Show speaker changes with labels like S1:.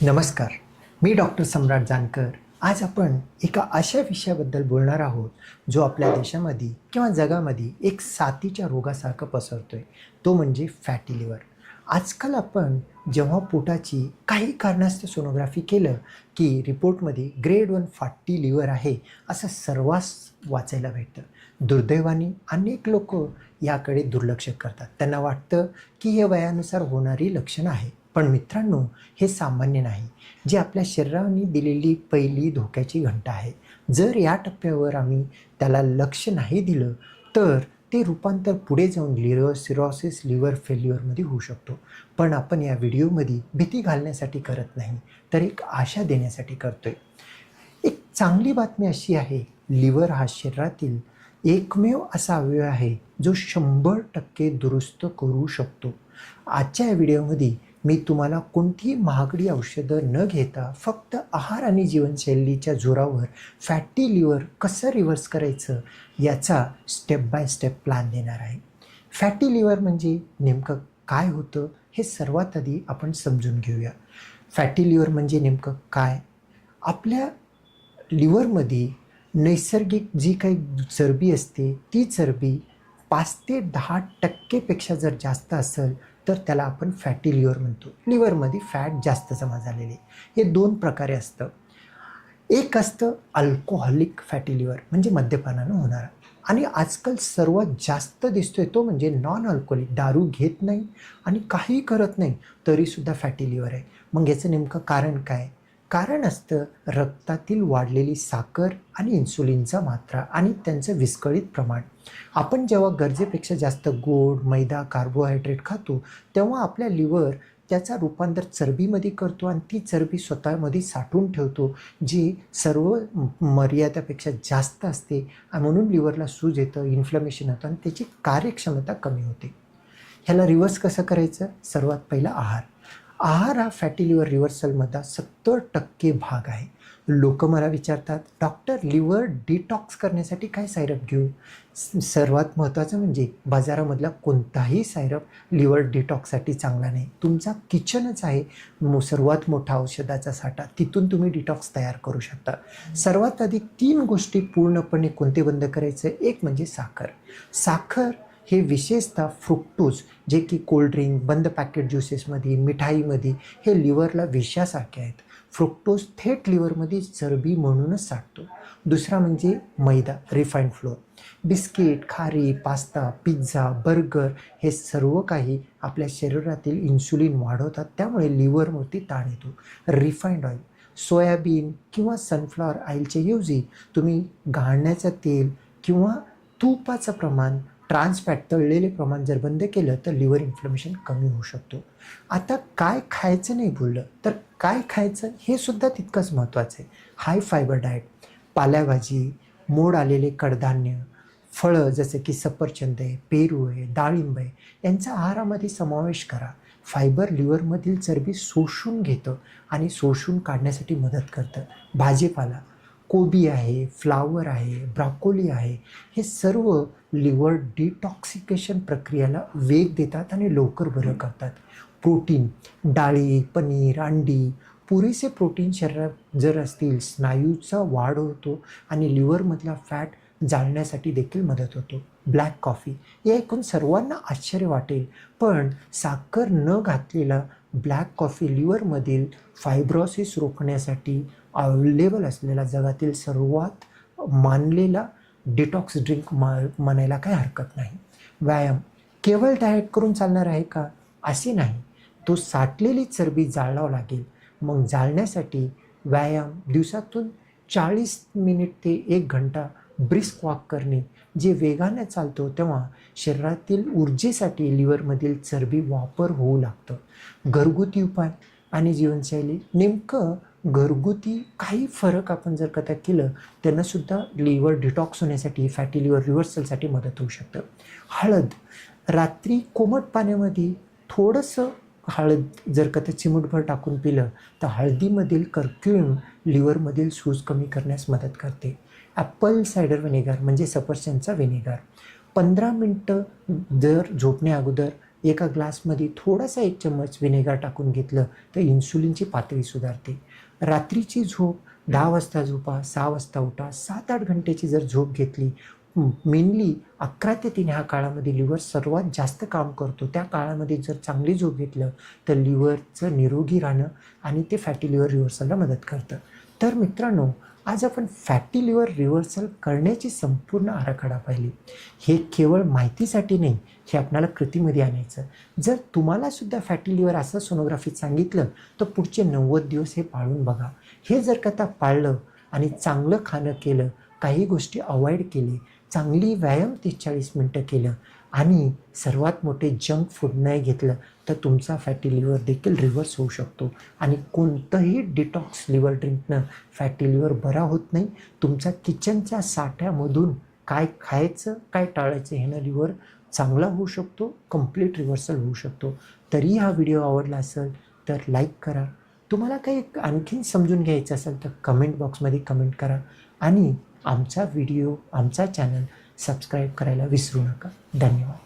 S1: नमस्कार. मी डॉक्टर सम्राट जानकर. आज आपण एका अशा विषयाबद्दल बोलणार आहोत, जो आपल्या देशामध्ये किंवा जगामध्ये एक साथीच्या रोगासारखं पसरतोय. तो म्हणजे फॅटी लिव्हर. आजकाल आपण जेव्हा पोटाची काही कारणास्तव सोनोग्राफी केलं, की रिपोर्टमध्ये ग्रेड 1 फॅटी लिव्हर आहे, असं सर्रास वाचायला भेटतं. दुर्दैवाने अनेक लोकं याकडे दुर्लक्ष करतात. त्यांना वाटतं, की हे वयानुसार होणारी लक्षणं आहे. पण मित्रांनो, हे सामान्य नाही. जी आपल्या शरीराने दिलेली पहिली धोक्याची घंटा आहे. जर या टप्प्यावर आम्ही त्याला लक्ष नाही दिलं, तर ते रूपांतर पुढे जाऊन लिव्हर सिरोसिस, लिव्हर फेल्युअरमध्ये होऊ शकतो. पण आपण या व्हिडिओमध्ये भीती घालण्यासाठी करत नाही, तर एक आशा देण्यासाठी करतोय. एक चांगली बातमी अशी आहे, लिव्हर हा शरीरातील एकमेव असा अवयव आहे, जो 100% दुरुस्त करू शकतो. आजच्या या व्हिडिओमध्ये मी तुम्हाला कोणतीही महागडी औषधं न घेता फक्त आहार आणि जीवनशैलीच्या जोरावर फॅटी लिव्हर कसं रिव्हर्स करायचं याचा स्टेप बाय स्टेप प्लॅन देणार आहे. फॅटी लिव्हर म्हणजे नेमकं काय होतं हे सर्वात आधी आपण समजून घेऊया. फॅटी लिव्हर म्हणजे नेमकं काय? आपल्या लिव्हरमध्ये नैसर्गिक जी काही चरबी असते, ती चरबी 5 ते 10% जर जास्त असेल, तर त्याला आपण फॅटी लिव्हर म्हणतो. लिव्हरमध्ये फॅट जास्त जमा झालेले. हे 2 प्रकारे असतं. एक असतं अल्कोहॉलिक फॅटी लिव्हर म्हणजे मद्यपानानं होणारा, आणि आजकाल सर्वात जास्त दिसतोय तो म्हणजे नॉन अल्कोहलिक, दारू घेत नाही आणि काहीही करत नाही तरीसुद्धा फॅटी लिव्हर आहे. मग याचं नेमकं कारण काय? कारण असतं रक्तातील वाढलेली साखर आणि इन्सुलिनचा मात्रा आणि त्यांचं विस्कळीत प्रमाण. आपण जेव्हा गरजेपेक्षा जास्त गोड, मैदा, कार्बोहायड्रेट खातो, तेव्हा आपल्या लिव्हर त्याचा रूपांतर चरबीमध्ये करतो आणि ती चरबी स्वतःमध्ये साठवून ठेवतो, जी सर्व मर्यादेपेक्षा जास्त असते. आणि म्हणून लिव्हरला सूज येतं, इन्फ्लमेशन होतं आणि त्याची कार्यक्षमता कमी होते. ह्याला रिव्हर्स कसं करायचं? सर्वात पहिला आहार. आहार हा फॅटी लिव्हर रिव्हर्सलमधला 70% भाग आहे. लोकं मला विचारतात, डॉक्टर लिव्हर डिटॉक्स करण्यासाठी काय सायरप घेऊ? सर्वात महत्त्वाचं म्हणजे बाजारामधला कोणताही सायरप लिव्हर डिटॉक्ससाठी चांगला नाही. तुमचा किचनच आहे सर्वात मोठा औषधाचा साठा. तिथून तुम्ही डिटॉक्स तयार करू शकता. सर्वात आधी 3 गोष्टी पूर्णपणे कोणते बंद करायचं? एक म्हणजे साखर. साखर हे विशेषतः फ्रुक्टोज, जे की कोल्ड्रिंक, बंद पॅकेट ज्युसेसमध्ये, मिठाईमध्ये हे लिव्हरला विषासारखे आहेत. फ्रुक्टोज थेट लिव्हरमध्ये चरबी म्हणूनच साठतो. दुसरा म्हणजे मैदा, रिफाईंड फ्लोअर. बिस्किट, खारी, पास्ता, पिझ्झा, बर्गर हे सर्व काही आपल्या शरीरातील इन्सुलिन वाढवतात, त्यामुळे लिव्हरवरती ताण येतो. रिफाईंड ऑइल, सोयाबीन किंवा सनफ्लॉवर ऑइलच्या ऐवजी तुम्ही घाण्याचं तेल किंवा तुपाचं प्रमाण, ट्रान्स फॅट तळलेले प्रमाण जर बंद केलं, तर लिव्हर इन्फ्लमेशन कमी होऊ शकतो. आता काय खायचं नाही बोललं, तर काय खायचं हे सुद्धा तितकंच महत्त्वाचं आहे. हाय फायबर डाएट, पालेभाजी, मोड आलेले कडधान्य, फळं जसे की सफरचंद आहे, पेरू आहे, डाळिंब आहे, यांचा आहारामध्ये समावेश करा. फायबर लिव्हरमधील चरबी शोषून घेतं आणि शोषून काढण्यासाठी मदत करतं. भाजीपाला, कोबी आहे, फ्लावर आहे, ब्रॉकोली आहे, हे सर्व लिव्हर डिटॉक्सिकेशन प्रक्रियेला वेग देतात आणि लवकर बरं करतात. प्रोटीन, डाळी, पनीर, अंडी, पुरेसे प्रोटीन शरीरात जर असतील, स्नायूचा वाढ होतो आणि लिव्हरमधला फॅट जाळण्यासाठी देखील मदत होतो. ब्लॅक कॉफी, हे ऐकून सर्वांना आश्चर्य वाटेल, पण साखर न घातलेला ब्लॅक कॉफी लिव्हरमधील फायब्रोसिस रोखण्यासाठी अवेलेबल असलेला जगातील सर्वात मानलेला डिटॉक्स ड्रिंक म्हणायला काही हरकत नाही. व्यायाम केवळ डाएट करून चालणार आहे का? असे नाही. तो साठलेली चरबी जाळावं लागेल. मग जाळण्यासाठी व्यायाम दिवसातून 40 मिनिट ते 1 घंटा ब्रिस्क वॉक करणे, जे वेगाने चालतो तेव्हा शरीरातील ऊर्जेसाठी लिव्हरमधील चरबी वापर होऊ लागतं. घरगुती उपाय आणि जीवनशैली, नेमकं घरगुती काही फरक आपण जर का केलं, त्यांनासुद्धा लिव्हर डिटॉक्स होण्यासाठी, फॅटी लिव्हर रिव्हर्सलसाठी मदत होऊ शकतं. हळद, रात्री कोमट पाण्यामध्ये थोडंसं हळद जर का ते चिमूटभर टाकून पिलं, तर हळदीमधील कर्क्यूम लिव्हरमधील सूज कमी करण्यास मदत करते. ॲपल सायडर व्हिनेगर म्हणजे सफरचंदचा व्हिनेगर, 15 मिनटं जर झोपण्या अगोदर एका ग्लासमध्ये थोडासा 1 चम्मच व्हिनेगर टाकून घेतलं तर इन्सुलिनची पातळी सुधारते. रात्रीची झोप 10 वाजता झोपा, 6 वाजता उठा, 7-8 घंटेची जर झोप घेतली, मेनली 11 ते 3 ह्या काळामध्ये लिव्हर सर्वात जास्त काम करतो. त्या काळामध्ये जर चांगली झोप घेतलं तर लिव्हरचं निरोगी राहणं आणि ते फॅटी लिव्हर रिव्हर्सलला मदत करतं. तर मित्रांनो, आज आपण फॅटी लिव्हर रिव्हर्सल करण्याची संपूर्ण आराखडा पाहिली. हे केवळ माहितीसाठी नाही, हे आपल्याला कृतीमध्ये आणायचं. जर तुम्हाला सुद्धा फॅटी लिव्हर असं सोनोग्राफीत सांगितलं तर पुढचे 90 दिवस हे पाळून बघा. हे जर का आता पाळलं आणि चांगलं खाणं केलं, काही गोष्टी अवॉइड केली, चांगली व्यायाम 30-40 मिनटं केलं आणि सर्वात मोठे जंक फूड नाही घेतलं तर तुमचा फॅटी लिव्हर देखील रिव्हर्स होऊ शकतो. आणि कोणतंही डिटॉक्स लिव्हर ड्रिंकनं फॅटी लिव्हर बरा होत नाही. तुमच्या किचनच्या साठ्यामधून काय खायचं, काय टाळायचं ह्यानं लिव्हर चांगला होऊ शकतो, कंप्लीट रिव्हर्सल होऊ शकतो. तरी हा व्हिडिओ आवडला असेल तर लाईक करा. तुम्हाला काही आणखीन समजून घ्यायचं असेल तर कमेंट बॉक्समध्ये कमेंट करा आणि आमचा व्हिडिओ, आमचा चॅनल सबस्क्राईब करायला विसरू नका. धन्यवाद.